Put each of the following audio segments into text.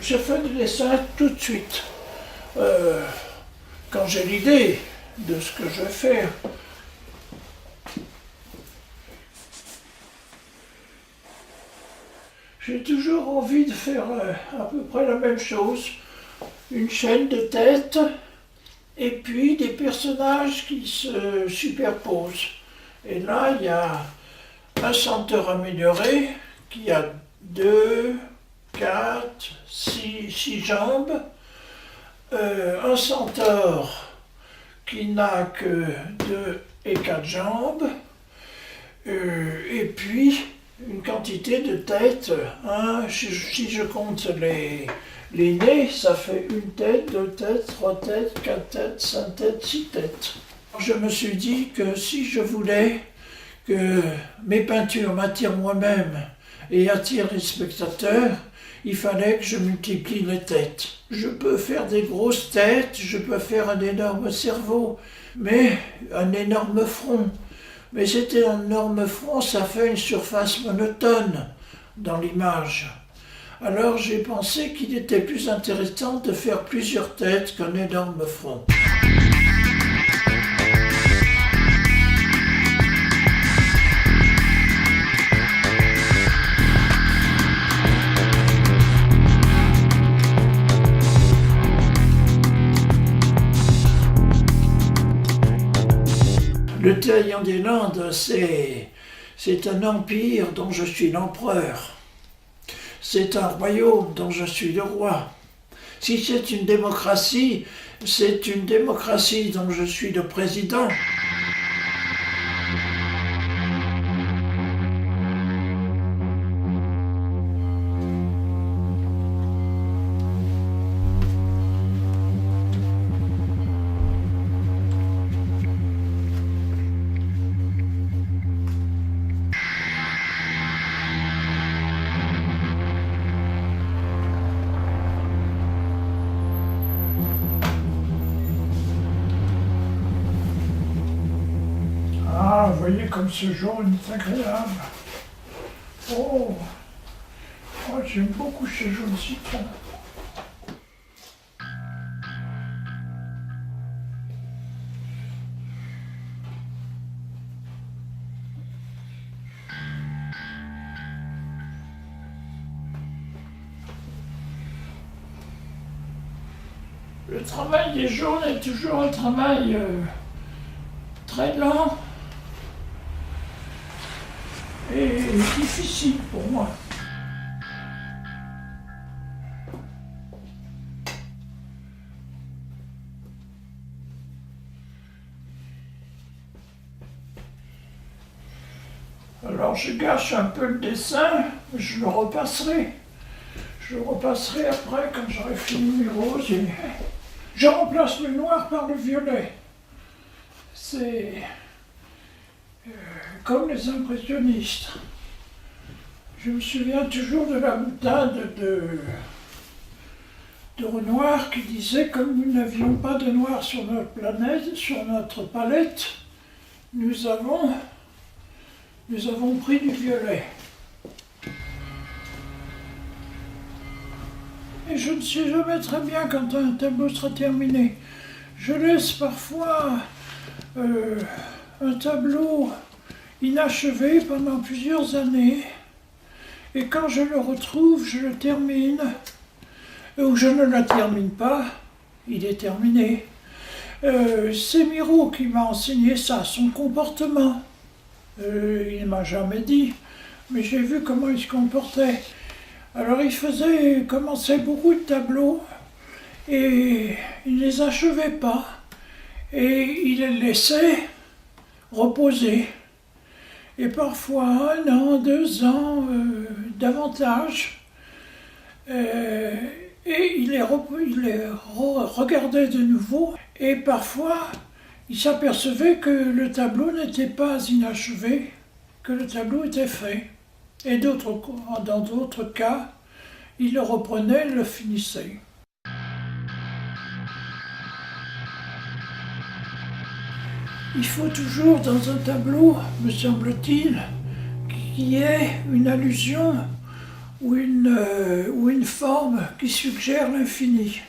Je fais du dessin tout de suite. Quand j'ai l'idée de ce que je vais faire. J'ai toujours envie de faire à peu près la même chose. Une chaîne de têtes et puis des personnages qui se superposent. Et là, il y a un centaure amélioré qui a 2, 4, 6 jambes, un centaure qui n'a que 2 et 4 jambes, et puis une quantité de têtes. Si je compte les nez, ça fait 1 tête, 2 têtes, 3 têtes, 4 têtes, 5 têtes, 6 têtes. Je me suis dit que si je voulais que mes peintures m'attirent moi-même et attirent les spectateurs, il fallait que je multiplie les têtes. Je peux faire des grosses têtes, je peux faire un énorme cerveau, mais un énorme front. Mais cet énorme front, ça fait une surface monotone dans l'image. Alors j'ai pensé qu'il était plus intéressant de faire plusieurs têtes qu'un énorme front. Le Taillan des Landes, c'est un empire dont je suis l'empereur. C'est un royaume dont je suis le roi. Si c'est une démocratie dont je suis le président. Ah, vous voyez comme ce jaune est agréable. Oh, j'aime beaucoup ce jaune citron. Le travail des jaunes est toujours un travail très lent et difficile pour moi. Alors Alors je gâche un peu le dessin, mais je le repasserai. Je le repasserai après quand j'aurai fini mes roses. Et je remplace le noir par le violet. C'est comme les impressionnistes. Je me souviens toujours de la boutade de Renoir qui disait, comme nous n'avions pas de noir sur notre planète, sur notre palette, nous avons pris du violet. Et je ne sais jamais très bien quand un tableau sera terminé. Je laisse parfois un tableau inachevé pendant plusieurs années, et quand je le retrouve, je le termine, ou je ne le termine pas, il est terminé. C'est Miro qui m'a enseigné ça, son comportement. Il ne m'a jamais dit, mais j'ai vu comment il se comportait. Alors il commençait beaucoup de tableaux, et il ne les achevait pas, et il les laissait reposer. Et parfois 1 an, 2 ans, davantage. Et il les regardait de nouveau, et parfois il s'apercevait que le tableau n'était pas inachevé, que le tableau était fait. Et dans d'autres cas, il le reprenait, le finissait. Il faut toujours dans un tableau, me semble-t-il, qu'il y ait une allusion ou une forme qui suggère l'infini.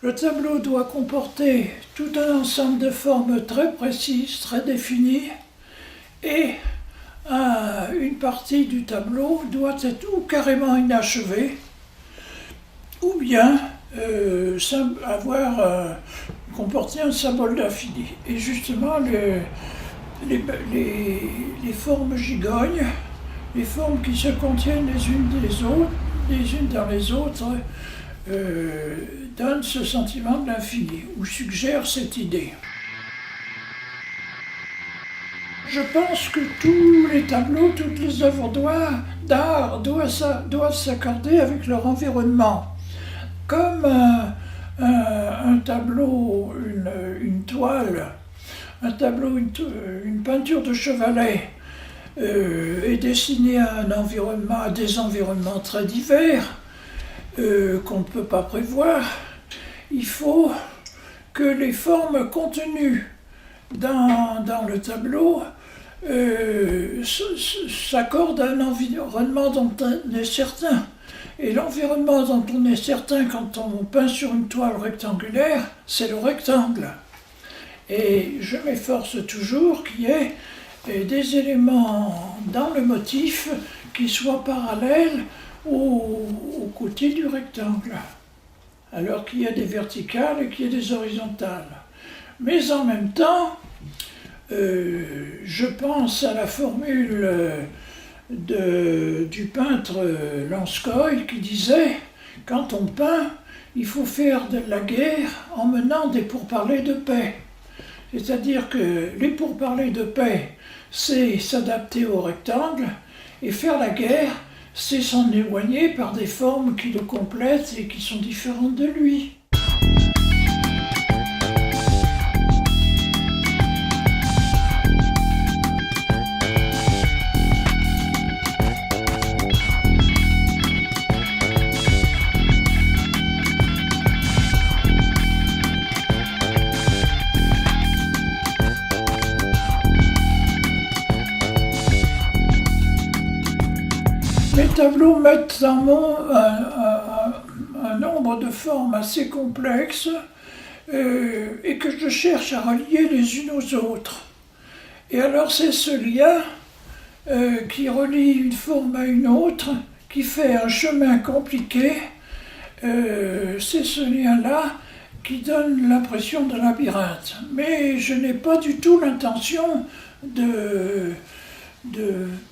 Le tableau doit comporter tout un ensemble de formes très précises, très définies, et une partie du tableau doit être ou carrément inachevée, ou bien comporter un symbole d'infini. Et justement, les formes gigognes, les formes qui se contiennent les unes dans les autres, donnent ce sentiment de l'infini, ou suggèrent cette idée. Je pense que tous les tableaux, toutes les œuvres d'art doivent s'accorder avec leur environnement. Comme un tableau, une toile, un tableau, une peinture de chevalet est destinée à des environnements très divers qu'on ne peut pas prévoir. Il faut que les formes contenues dans le tableau s'accordent à un environnement dont on est certain. Et l'environnement dont on est certain quand on peint sur une toile rectangulaire, c'est le rectangle. Et je m'efforce toujours qu'il y ait des éléments dans le motif qui soient parallèles au côté du rectangle. Alors qu'il y a des verticales et qu'il y a des horizontales. Mais en même temps, je pense à la formule du peintre Lanskoy qui disait « Quand on peint, il faut faire de la guerre en menant des pourparlers de paix ». C'est-à-dire que les pourparlers de paix, c'est s'adapter au rectangle, et faire la guerre, c'est s'en éloigner par des formes qui le complètent et qui sont différentes de lui. Mes tableaux mettent en un nombre de formes assez complexes et que je cherche à relier les unes aux autres. Et alors c'est ce lien qui relie une forme à une autre, qui fait un chemin compliqué. C'est ce lien-là qui donne l'impression de labyrinthe. Mais je n'ai pas du tout l'intention de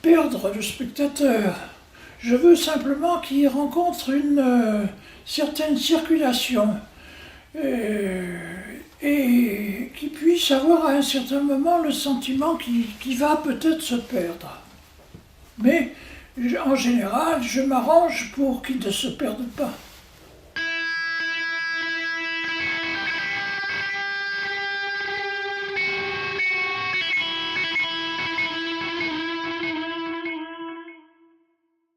perdre le spectateur. Je veux simplement qu'il rencontre une certaine circulation et qu'il puisse avoir à un certain moment le sentiment qu'il va peut-être se perdre. Mais en général, je m'arrange pour qu'ils ne se perdent pas.